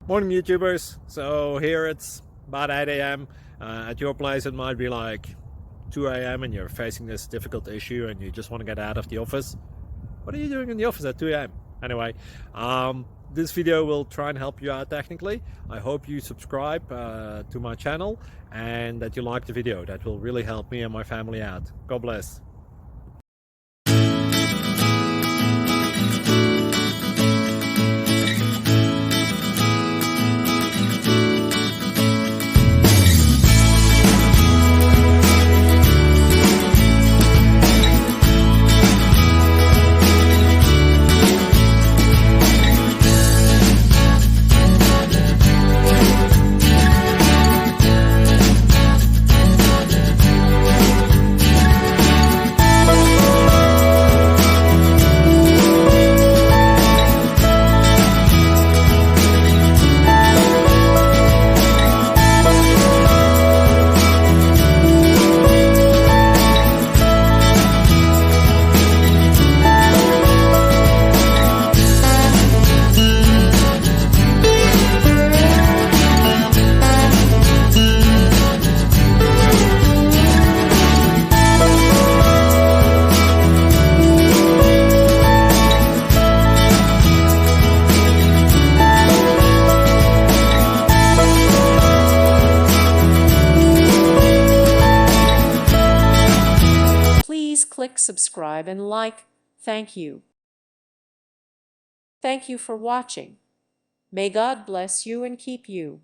Morning, YouTubers. So here it's about 8 a.m. At your place, it might be like 2 a.m. and you're facing this difficult issue and you just want to get out of the office. What are you doing in the office at 2 a.m.? Anyway, this video will try and help you out technically. I hope you subscribe to my channel and that you like the video. That will really help me and my family out. God bless. Please click subscribe and like. Thank you. Thank you for watching. May God bless you and keep you.